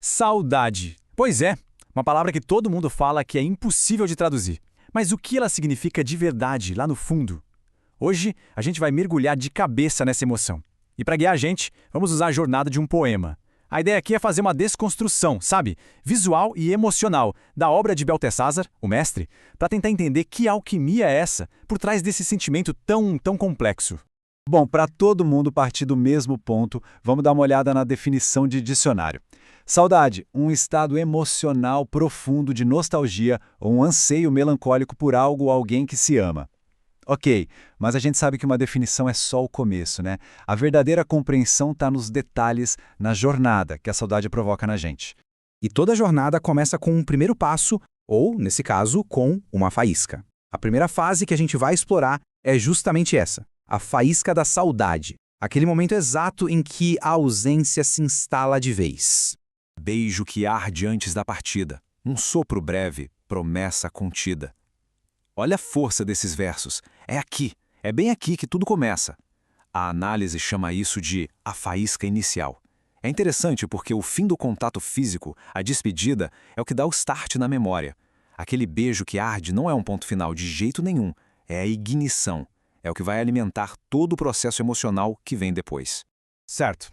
Saudade. Pois é, uma palavra que todo mundo fala que é impossível de traduzir. Mas o que ela significa de verdade, lá no fundo? Hoje, a gente vai mergulhar de cabeça nessa emoção. E para guiar a gente, vamos usar a jornada de um poema. A ideia aqui é fazer uma desconstrução, sabe? Visual e emocional, da obra de Belteshazzar, o mestre, para tentar entender que alquimia é essa por trás desse sentimento tão complexo. Bom, para todo mundo partir do mesmo ponto, vamos dar uma olhada na definição de dicionário. Saudade, um estado emocional profundo de nostalgia ou um anseio melancólico por algo ou alguém que se ama. Ok, mas a gente sabe que uma definição é só o começo, né? A verdadeira compreensão está nos detalhes, na jornada que a saudade provoca na gente. E toda jornada começa com um primeiro passo, ou, nesse caso, com uma faísca. A primeira fase que a gente vai explorar é justamente essa, a faísca da saudade, aquele momento exato em que a ausência se instala de vez. Beijo que arde antes da partida, um sopro breve, promessa contida. Olha a força desses versos. É bem aqui que tudo começa. A análise chama isso de a faísca inicial. É interessante porque o fim do contato físico, a despedida, é o que dá o start na memória. Aquele beijo que arde não é um ponto final de jeito nenhum, é a ignição. É o que vai alimentar todo o processo emocional que vem depois. Certo.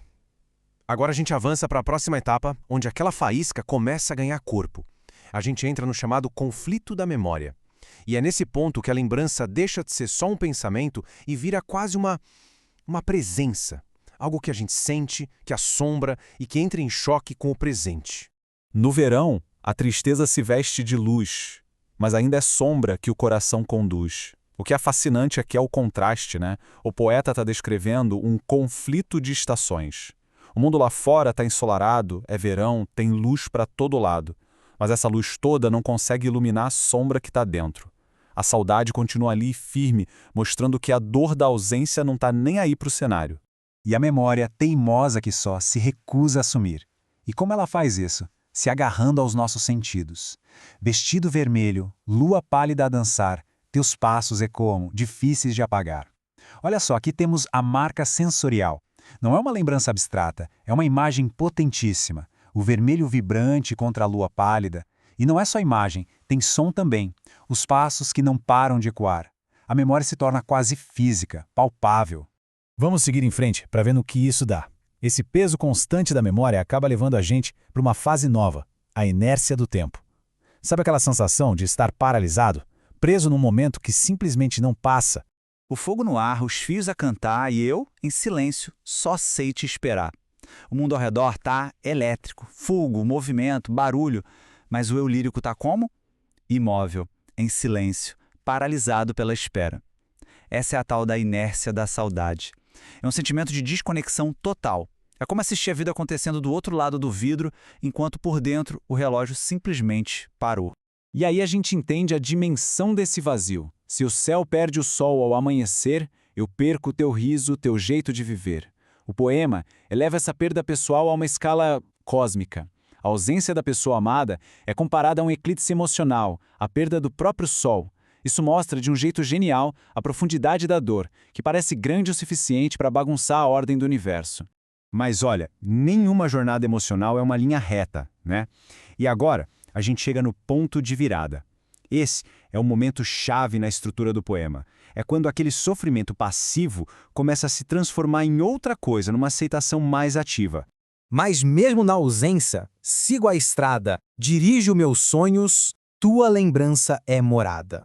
Agora a gente avança para a próxima etapa, onde aquela faísca começa a ganhar corpo. A gente entra no chamado conflito da memória. E é nesse ponto que a lembrança deixa de ser só um pensamento e vira quase uma presença. Algo que a gente sente, que assombra e que entra em choque com o presente. No verão, a tristeza se veste de luz, mas ainda é sombra que o coração conduz. O que é fascinante é que é o contraste, né? O poeta está descrevendo um conflito de estações. O mundo lá fora está ensolarado, é verão, tem luz para todo lado. Mas essa luz toda não consegue iluminar a sombra que está dentro. A saudade continua ali firme, mostrando que a dor da ausência não está nem aí para o cenário. E a memória, teimosa que só, se recusa a sumir. E como ela faz isso? Se agarrando aos nossos sentidos. Vestido vermelho, lua pálida a dançar, teus passos ecoam, difíceis de apagar. Olha só, aqui temos a marca sensorial. Não é uma lembrança abstrata, é uma imagem potentíssima. O vermelho vibrante contra a lua pálida. E não é só imagem, tem som também. Os passos que não param de ecoar. A memória se torna quase física, palpável. Vamos seguir em frente para ver no que isso dá. Esse peso constante da memória acaba levando a gente para uma fase nova, a inércia do tempo. Sabe aquela sensação de estar paralisado, preso num momento que simplesmente não passa? O fogo no ar, os fios a cantar e eu, em silêncio, só sei te esperar. O mundo ao redor tá elétrico, fulgo, movimento, barulho, mas o eu lírico tá como? Imóvel, em silêncio, paralisado pela espera. Essa é a tal da inércia da saudade. É um sentimento de desconexão total. É como assistir a vida acontecendo do outro lado do vidro, enquanto por dentro o relógio simplesmente parou. E aí a gente entende a dimensão desse vazio. Se o céu perde o sol ao amanhecer, eu perco teu riso, teu jeito de viver. O poema eleva essa perda pessoal a uma escala cósmica. A ausência da pessoa amada é comparada a um eclipse emocional, a perda do próprio sol. Isso mostra de um jeito genial a profundidade da dor, que parece grande o suficiente para bagunçar a ordem do universo. Mas olha, nenhuma jornada emocional é uma linha reta, né? E agora, a gente chega no ponto de virada. Esse é o momento chave na estrutura do poema. É quando aquele sofrimento passivo começa a se transformar em outra coisa, numa aceitação mais ativa. Mas mesmo na ausência, sigo a estrada, dirijo meus sonhos, tua lembrança é morada.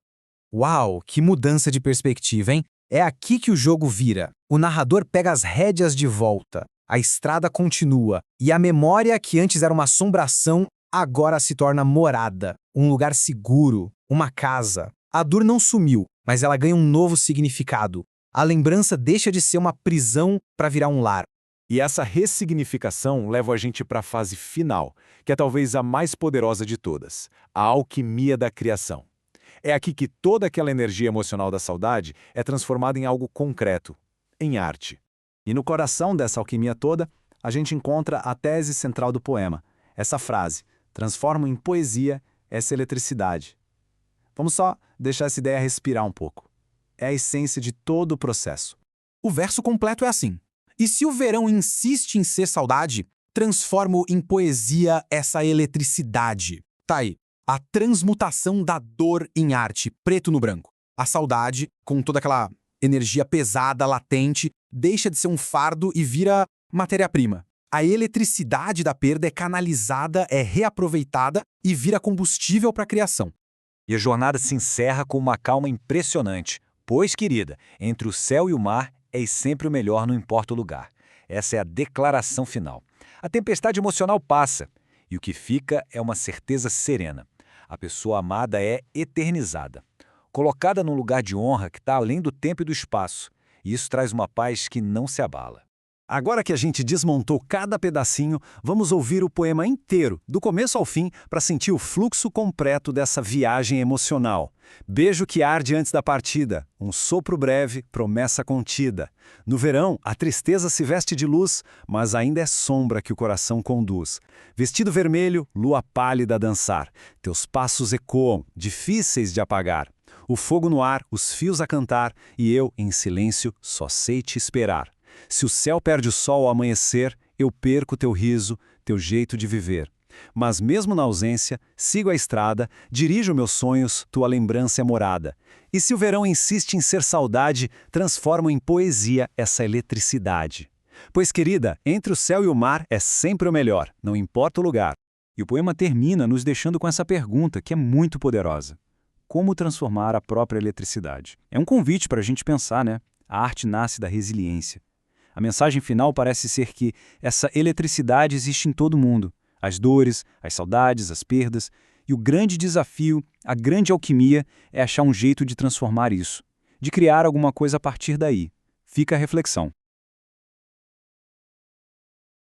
Uau, que mudança de perspectiva, hein? É aqui que o jogo vira. O narrador pega as rédeas de volta, a estrada continua, e a memória que antes era uma assombração, agora se torna morada, um lugar seguro, uma casa. A dor não sumiu, mas ela ganha um novo significado. A lembrança deixa de ser uma prisão para virar um lar. E essa ressignificação leva a gente para a fase final, que é talvez a mais poderosa de todas, a alquimia da criação. É aqui que toda aquela energia emocional da saudade é transformada em algo concreto, em arte. E no coração dessa alquimia toda, a gente encontra a tese central do poema. Essa frase: transformo em poesia essa eletricidade. Vamos só deixar essa ideia respirar um pouco. É a essência de todo o processo. O verso completo é assim. E se o verão insiste em ser saudade, transformo em poesia essa eletricidade. Tá aí, a transmutação da dor em arte, preto no branco. A saudade, com toda aquela energia pesada, latente, deixa de ser um fardo e vira matéria-prima. A eletricidade da perda é canalizada, é reaproveitada e vira combustível para a criação. E a jornada se encerra com uma calma impressionante. Pois, querida, entre o céu e o mar, és sempre o melhor, não importa o lugar. Essa é a declaração final. A tempestade emocional passa, e o que fica é uma certeza serena. A pessoa amada é eternizada, colocada num lugar de honra que está além do tempo e do espaço. E isso traz uma paz que não se abala. Agora que a gente desmontou cada pedacinho, vamos ouvir o poema inteiro, do começo ao fim, para sentir o fluxo completo dessa viagem emocional. Beijo que arde antes da partida, um sopro breve, promessa contida. No verão, a tristeza se veste de luz, mas ainda é sombra que o coração conduz. Vestido vermelho, lua pálida a dançar. Teus passos ecoam, difíceis de apagar. O fogo no ar, os fios a cantar, e eu, em silêncio, só sei te esperar. Se o céu perde o sol ao amanhecer, eu perco teu riso, teu jeito de viver. Mas mesmo na ausência, sigo a estrada, dirijo meus sonhos, tua lembrança é morada. E se o verão insiste em ser saudade, transformo em poesia essa eletricidade. Pois, querida, entre o céu e o mar é sempre o melhor, não importa o lugar. E o poema termina nos deixando com essa pergunta, que é muito poderosa. Como transformar a própria eletricidade? É um convite para a gente pensar, né? A arte nasce da resiliência. A mensagem final parece ser que essa eletricidade existe em todo mundo. As dores, as saudades, as perdas. E o grande desafio, a grande alquimia, é achar um jeito de transformar isso. De criar alguma coisa a partir daí. Fica a reflexão.